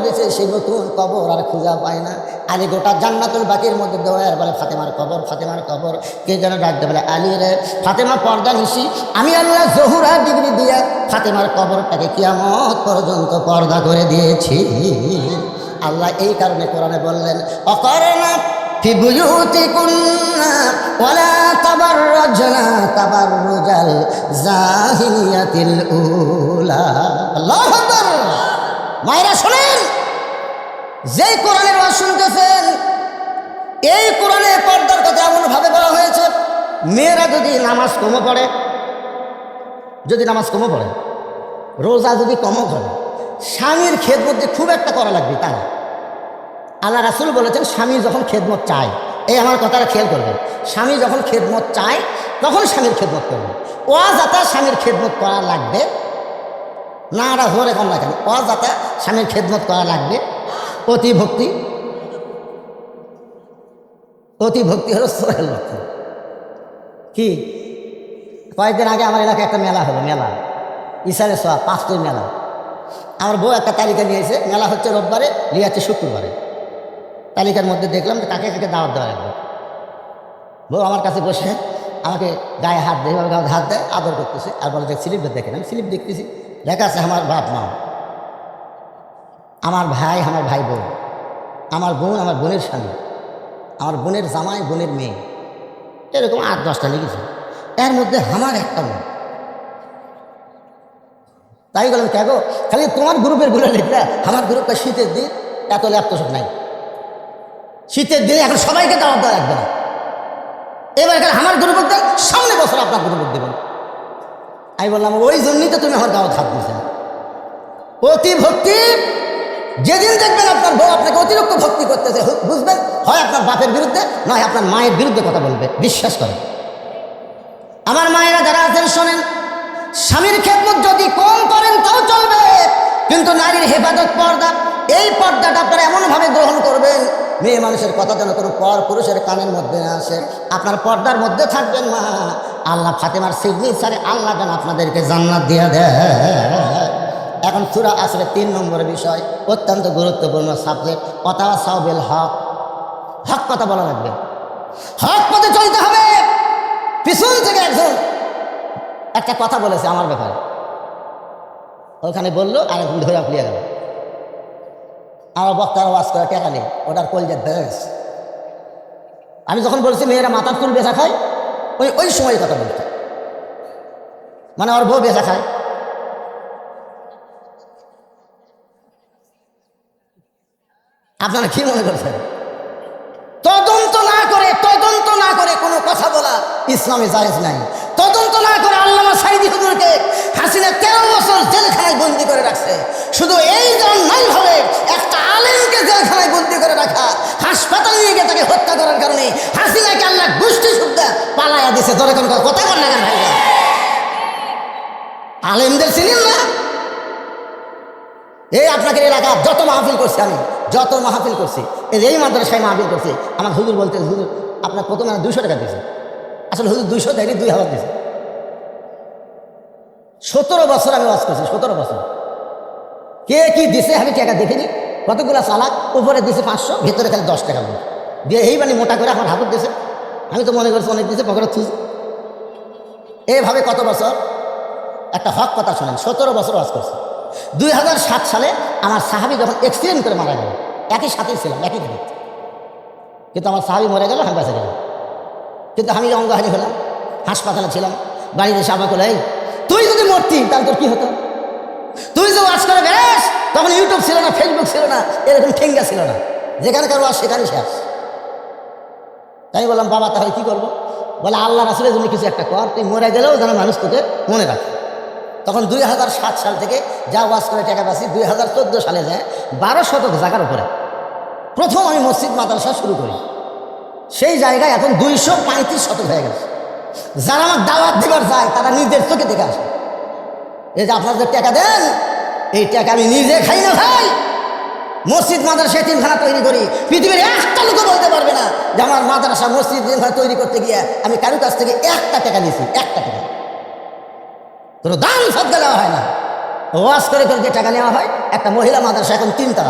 দিয়েছে, সেই নতুন কবর আর খুঁজা পায় না। আলী গোটা জান্নাতুল বাকির মধ্যে দৌড়ায় বলে ফাতেমার কবর, ফাতেমার কবর। কে যেন ডাকতে বলে আলী রে, ফাতেমা পর্দা নিশি, আমি আল্লাহ জহুরা ডিগ্রি দিয়ে ফাতেমার কবরটাকে কিয়ামত পর্যন্ত পর্দা করে দিয়েছি। আল্লাহ এই কারণে কোরআনে বললেন অকরনা ফি বুয়ুতিকুন্না ওয়ালা তাবাররাজনা তাবাররুজাল জাহিলিয়াতিল উলা। আল্লাহু আকবার। মায়েরা শুনেন, যেই কোরআনের ওয়াজ শুনতেছেন, এই কোরআনে পর্দার কথা এমনভাবে বলা হয়েছে, মেয়েরা যদি নামাজ কমও পড়ে, যদি নামাজ কমও পড়ে, রোজা যদি কমও করে, স্বামীর খেদমত যে খুব একটা করা লাগবে তা না। আল্লাহ রাসূল বলেছেন স্বামী যখন খেদমত চায়, এই আমার কথাটা খেয়াল করবেন, স্বামী যখন খেদমত চায় তখন স্বামীর খেদমত করবে। যাতে স্বামীর খেদমত করা লাগবে না, এটা ধরে কম না কেন, যাতে স্বামীর খেদমত করা লাগবে। অতি ভক্তি, অতি ভক্তি হলো সোহেল লক্ষণ। কি কয়েকদিন আগে আমার এলাকায় একটা মেলা হলো, মেলা ইসারে সোয়া 5 মেলা। আমার বউ একটা তালিকা নিয়েছে, মেলা হচ্ছে রোববারে, লিয়াচ্ছে শুক্রবারে। তালিকার মধ্যে দেখলাম যে কাকে কাকে দাওয়াত দেওয়া লাগবে। বউ আমার কাছে বসে আমাকে গায়ে হাত দেয়, গায়ে হাত দেয়, আদর করতেছে আর বলে যে স্লিপ দেখেন। আমি স্লিপ দেখতেছি, লেখা আছে আমার বাপ মা, আমার ভাই, আমার ভাই বোন, আমার বোন, আমার বোনের স্বামী, আমার বোনের জামাই, বোনের মেয়ে, এরকম 8-10টা লিখেছে। এর মধ্যে আমার একটা মেয়ে। তাই বললাম কেন খালি তোমার গ্রুপের গুলো লিখলে, আমার গ্রুপটা শীতের দিন এত ল্যাপটপ নাই, শীতের দিনে এখন সবাইকে দাওয়াত দেওয়া লাগবে না। এবার আমার গ্রুপ দেন, সামনে বছর আপনার গ্রুপ দেবেন। আমি বললাম ওই জন্যই তো তুমি আমার দাওয়াত হাত দিয়েছে। অতি ভক্তি, যেদিন দেখবেন আপনার বউ আপনাকে অতিরিক্ত ভক্তি করতেছে, বুঝবেন হয় আপনার বাপের বিরুদ্ধে, নয় আপনার মায়ের বিরুদ্ধে কথা বলবে। বিশ্বাস করেন আমার মায়েরা যারা আছেন শোনেন, স্বামীর খেদমত যদি কম করেন তাও চলবে, কিন্তু নারীর হেফাজত পর্দা, এই পর্দাটা আপনারা এমনভাবে গ্রহণ করবেন, মেয়ে মানুষের কথা যেন কোনো পর পুরুষের কানের মধ্যে না আসে। আপনার পর্দার মধ্যে থাকবেন মা, আল্লাহ ফাতেমার সিগনেচারে আল্লাহ যেন আপনাদেরকে জান্নাত দিয়ে দেয়। এখন সূরা আসরের 3 নম্বরের বিষয়, অত্যন্ত গুরুত্বপূর্ণ সাবজেক্ট, ওয়াতাওয়াসাউ বিল হক। হক কথা বলা লাগবে, হক পথে চলতে হবে। পিছন থেকে একজন একটা কথা বলেছে আমার ব্যাপারে, ওখানে বললো আর একজন ধরে আপলিয়ে গেল। আমার বক্তার ওয়াজ করে টাকা নেই, ওটার কলজের বেশ। আমি যখন বলছি মেয়েরা মাথার চুল বেচা খায়, ওই সময় কথা বলতে, মানে ওর বউ বেচা খায়। আপনারা কি মনে করছেন? তদন্ত না করে কোনো কথা বলা ইসলামে জায়েজ নাই। তদন্ত না করে আল্লামা সাঈদী হুজুরকে হাসিনা 13 বছর জেলখানায় বন্দি করে রাখছে। শুধু এই জন নাই ভাবে একটা আলেমকে জেলখানায় বন্দি করে রাখা, হাসপাতালে নিয়ে গিয়ে তাকে হত্যা করার কারণে হাসিনাকে আল্লাহ গোষ্ঠী শুদ্ধা পালাইয়া দিছে। ধরে কোন কথা বল না কেন ভাই? আলেমদের চিনেন না? এই আপনাকে এলাকা যত মাহফিল করছি, আমি যত মাহফিল করছি, এই মাদ্রাসায় মাহফিল করছি, আমার হুজুর বলতে, হুজুর আপনার প্রথমে 200 টাকা দিয়েছে। আসলে হুজুর 200 দেয়নি, 2000 দিয়েছে। 17 বছর আমি ওয়াজ করছি, 17 বছর। কে কি দিছে আমি টাকা দেখিনি, কতগুলা চালাক, উপরে দিছে 500, ভেতরে খালি 10 টাকা দিয়ে এই মানে মোটা করে আমার হাতত দিয়েছে। আমি তো মনে করছি অনেক দিয়েছে, পকেটে থুজ। এইভাবে কত বছর? একটা হক কথা শোনেন, 17 বছর ওয়াজ করছি। 2007 সালে আমার সাহাবী যখন অ্যাক্সিডেন্ট করে মারা গেল, একই সাথেই ছিলাম, একই গাড়ি, কিন্তু আমার সাহাবী মরে গেল, আমি বেঁচে গেলাম। কিন্তু আমি অঙ্গহানি হলাম, হাসপাতালে ছিলাম। বাড়িতে এসে আমাকে বলে, তুই যদি মরতি তাহলে তোর কি হতো? তুই যে ওয়াজ করে বেড়াস, তখন ইউটিউব ছিল না, ফেসবুক ছিল না, এরকম ঠেঙ্গা ছিল না, যেখানে কারো ওয়াজ সেখানে শেষ। তাই বললাম বাবা তাহলে কি করবো? বলে আল্লাহ রাসূলের জন্য কিছু একটা কর, তুই মরে গেলেও যেন মানুষ তোকে মনে রাখে। তখন 2007 সাল থেকে যা ওয়াজ করে টাকা পাচ্ছি, 2014 সালে যায় 12 শতক জায়গার উপরে প্রথম আমি মসজিদ মাদ্রাসা শুরু করি। সেই জায়গায় এখন 235 শতক হয়ে গেছে। যারা আমার দাওয়াত দিবার যায় তারা নিজের চোখে দেখে আসে। এই যে আপনারা যে টাকা দেন, এই টাকা আমি নিজে খাই না ভাই। মসজিদ মাদ্রাসা তিনখানা তৈরি করি, পৃথিবীর একটা লোকও বলতে পারবে না যে আমার মাদ্রাসা মসজিদ তিনখানা তৈরি করতে গিয়ে আমি কারো কাছ থেকে 1টা টাকা নিয়েছি, 1টা টাকা। কোনো দান সদকা দেওয়া হয় না, ওয়াজ করে করে যে টাকা নেওয়া হয়। একটা মহিলা মাদ্রাসা এখন 3 তলা।